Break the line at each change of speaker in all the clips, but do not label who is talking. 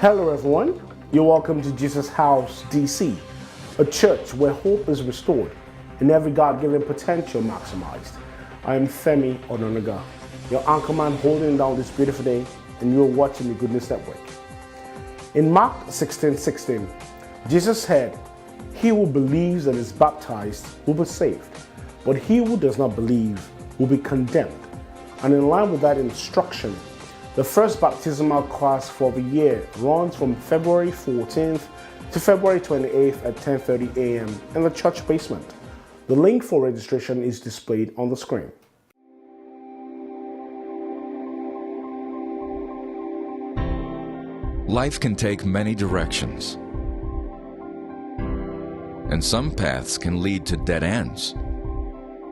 Hello everyone, you're welcome to Jesus House DC, a church where hope is restored and every God-given potential maximized. I am Femi Ononaga, your anchorman holding down this beautiful day, and you're watching the Goodness Network. In Mark 16:16, Jesus said, "He who believes and is baptized will be saved, but he who does not believe will be condemned." And in line with that instruction, the first baptismal class for the year runs from February 14th to February 28th at 10:30 a.m. in the church basement. The link for registration is displayed on the screen.
Life can take many directions, and some paths can lead to dead ends.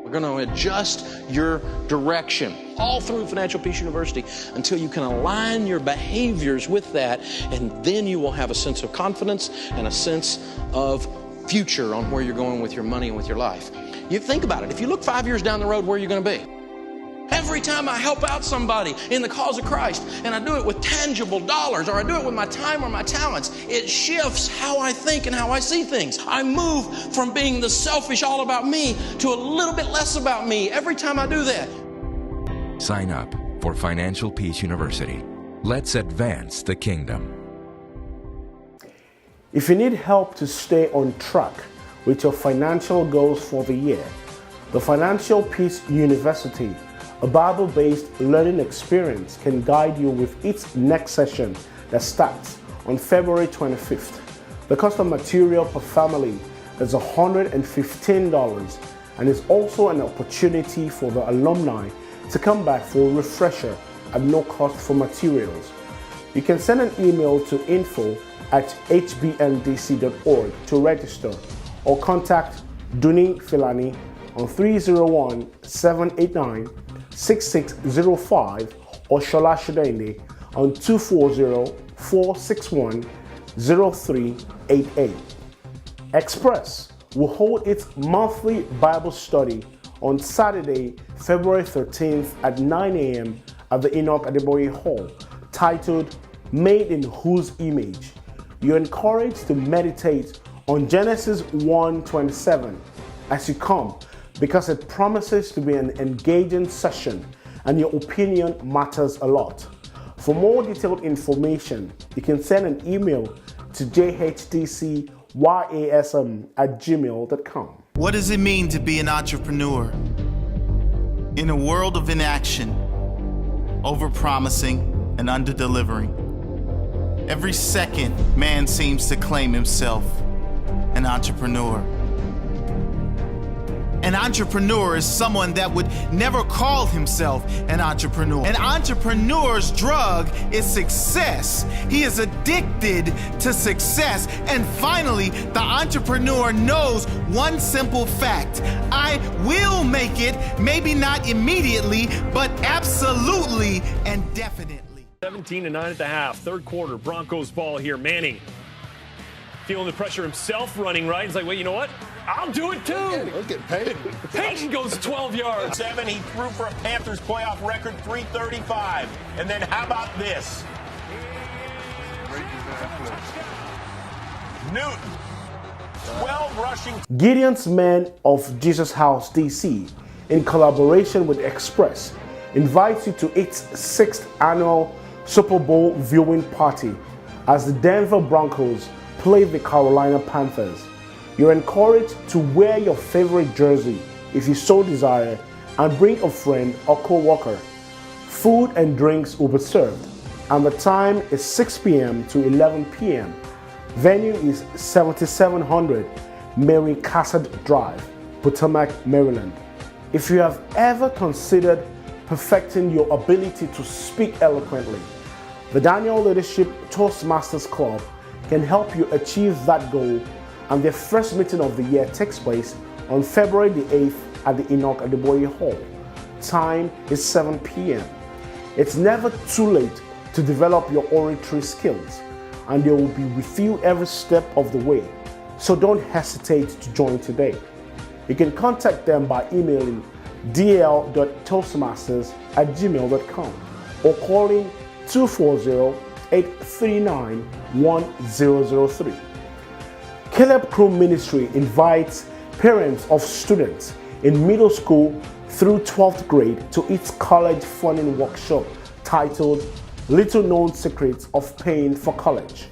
We're going to adjust your direction all through Financial Peace University until you can align your behaviors with that, and then you will have a sense of confidence and a sense of future on where you're going with your money and with your life. You think about it. If you look 5 years down the road, where are you going to be? Every time I help out somebody in the cause of Christ, and I do it with tangible dollars, or I do it with my time or my talents, it shifts how I think and how I see things. I move from being the selfish, all about me, to a little bit less about me every time I do that.
Sign up for Financial Peace University. Let's advance the kingdom.
If you need help to stay on track with your financial goals for the year, the Financial Peace University, a Bible-based learning experience, can guide you with its next session that starts on February 25th. The cost of material per family is $115 and is also an opportunity for the alumni to come back for a refresher at no cost for materials. You can send an email to info@hbndc.org to register, or contact Duni Filani on 301-789-6605 or Shola Shudende on 240-461-0388. Express will hold its monthly Bible study on Saturday, February 13th at 9 a.m. at the Enoch Adeboye Hall, titled Made in Whose Image? You're encouraged to meditate on Genesis 1:27 as you come, because it promises to be an engaging session and your opinion matters a lot. For more detailed information, you can send an email to jhdcyasm@gmail.com.
What does it mean to be an entrepreneur? In a world of inaction, over-promising and under-delivering, every second man seems to claim himself an entrepreneur. An entrepreneur is someone that would never call himself an entrepreneur. An entrepreneur's drug is success. He is addicted to success. And finally, the entrepreneur knows one simple fact: I will make it, maybe not immediately, but absolutely and definitely.
17-9 at the half, third quarter, Broncos ball here. Manning feeling the pressure himself, running right. He's like, wait, you know what? I'll do it too.
Let's get paid.
Peyton goes 12 yards.
7, he threw for a Panthers playoff record 335. And then how about this? Newton, 12 rushing.
Gideon's Men of Jesus House DC, in collaboration with Express, invites you to its 6th annual Super Bowl viewing party as the Denver Broncos play the Carolina Panthers. You're encouraged to wear your favorite jersey if you so desire, and bring a friend or co-worker. Food and drinks will be served, and the time is 6 p.m. to 11 p.m. Venue is 7700 Mary Cassatt Drive, Potomac, Maryland. If you have ever considered perfecting your ability to speak eloquently, the Daniel Leadership Toastmasters Club can help you achieve that goal, and their first meeting of the year takes place on February the 8th at the Enoch Adeboye Hall. Time is 7 p.m. It's never too late to develop your oratory skills, and they will be with you every step of the way. So don't hesitate to join today. You can contact them by emailing dl.toastmasters@gmail.com or calling 6839-1003. Caleb Crew Ministry invites parents of students in middle school through 12th grade to its college funding workshop titled Little Known Secrets of Paying for College.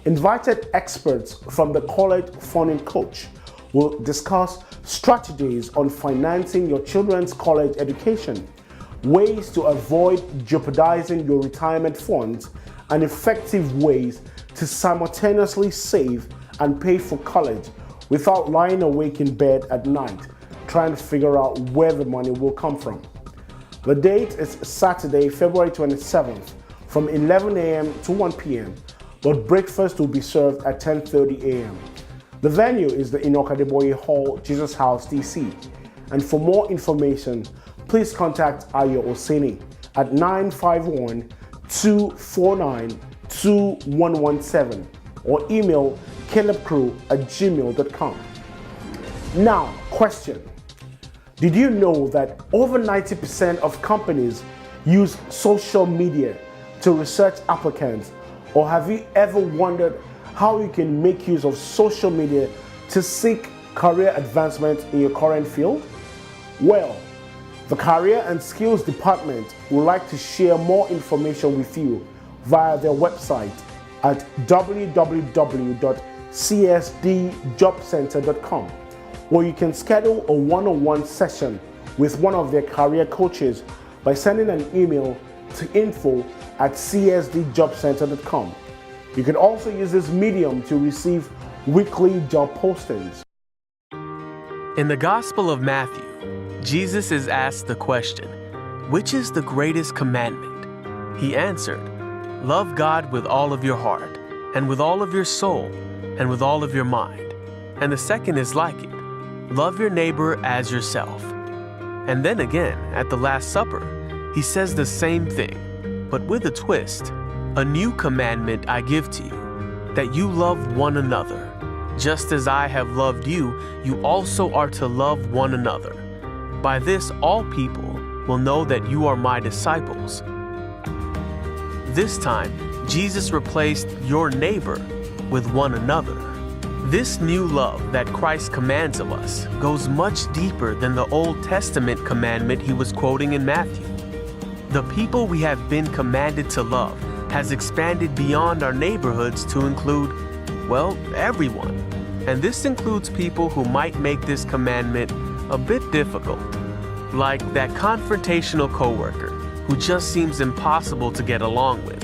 Invited experts from the college funding coach will discuss strategies on financing your children's college education, ways to avoid jeopardizing your retirement funds, and effective ways to simultaneously save and pay for college without lying awake in bed at night trying to figure out where the money will come from. The date is Saturday, February 27th from 11 a.m. to 1 p.m., but breakfast will be served at 10:30 a.m. The venue is the Enoch Adeboye Hall, Jesus House, DC. And for more information, please contact Ayo Oseni at 951-249-2117 or email calebcrew@gmail.com. Now, question. Did you know that over 90% of companies use social media to research applicants? Or have you ever wondered how you can make use of social media to seek career advancement in your current field? Well, the Career and Skills Department would like to share more information with you via their website at www.csdjobcenter.com, or you can schedule a one-on-one session with one of their career coaches by sending an email to info@csdjobcenter.com. You can also use this medium to receive weekly job postings.
In the Gospel of Matthew, Jesus is asked the question, "Which is the greatest commandment?" He answered, "Love God with all of your heart, and with all of your soul, and with all of your mind. And the second is like it, love your neighbor as yourself." And then again, at the Last Supper, he says the same thing, but with a twist. "A new commandment I give to you, that you love one another. Just as I have loved you, you also are to love one another. By this all people will know that you are my disciples." This time, Jesus replaced your neighbor with one another. This new love that Christ commands of us goes much deeper than the Old Testament commandment he was quoting in Matthew. The people we have been commanded to love has expanded beyond our neighborhoods to include, well, everyone. And this includes people who might make this commandment a bit difficult, like that confrontational coworker who just seems impossible to get along with,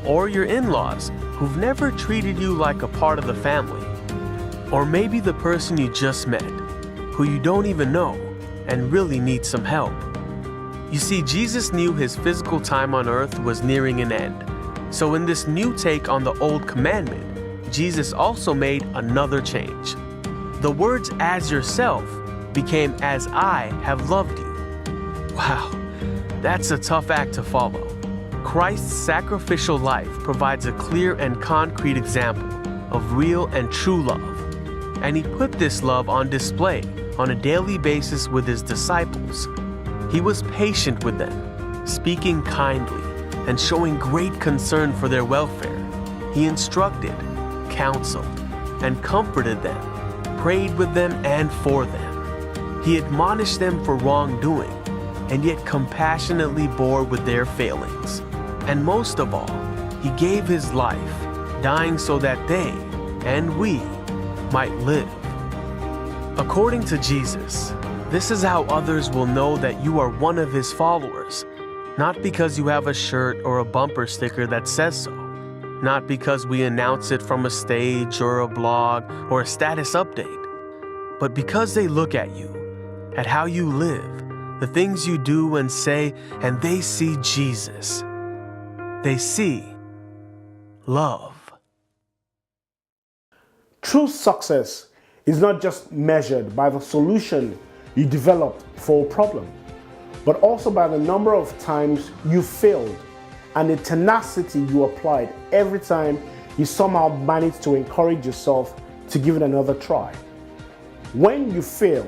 or your in-laws who've never treated you like a part of the family, or maybe the person you just met, who you don't even know and really need some help. You see, Jesus knew his physical time on earth was nearing an end. So in this new take on the old commandment, Jesus also made another change. The words "as yourself" became "as I have loved you." Wow, that's a tough act to follow. Christ's sacrificial life provides a clear and concrete example of real and true love. And he put this love on display on a daily basis with his disciples. He was patient with them, speaking kindly and showing great concern for their welfare. He instructed, counseled, and comforted them, prayed with them and for them. He admonished them for wrongdoing, and yet compassionately bore with their failings. And most of all, he gave his life, dying so that they and we might live. According to Jesus, this is how others will know that you are one of his followers, not because you have a shirt or a bumper sticker that says so, not because we announce it from a stage or a blog or a status update, but because they look at you, at how you live, the things you do and say, and they see Jesus. They see love.
True success is not just measured by the solution you developed for a problem, but also by the number of times you failed and the tenacity you applied every time you somehow managed to encourage yourself to give it another try. When you fail,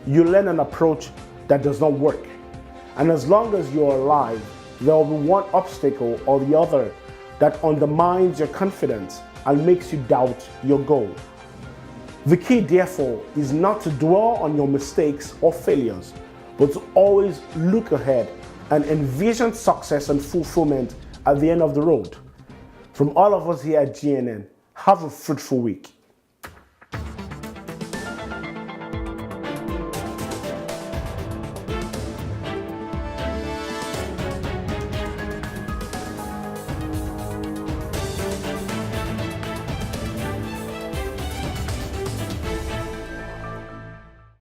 you learn an approach that does not work. And as long as you're alive, there will be one obstacle or the other that undermines your confidence and makes you doubt your goal. The key, therefore, is not to dwell on your mistakes or failures, but to always look ahead and envision success and fulfillment at the end of the road. From all of us here at GNN, have a fruitful week.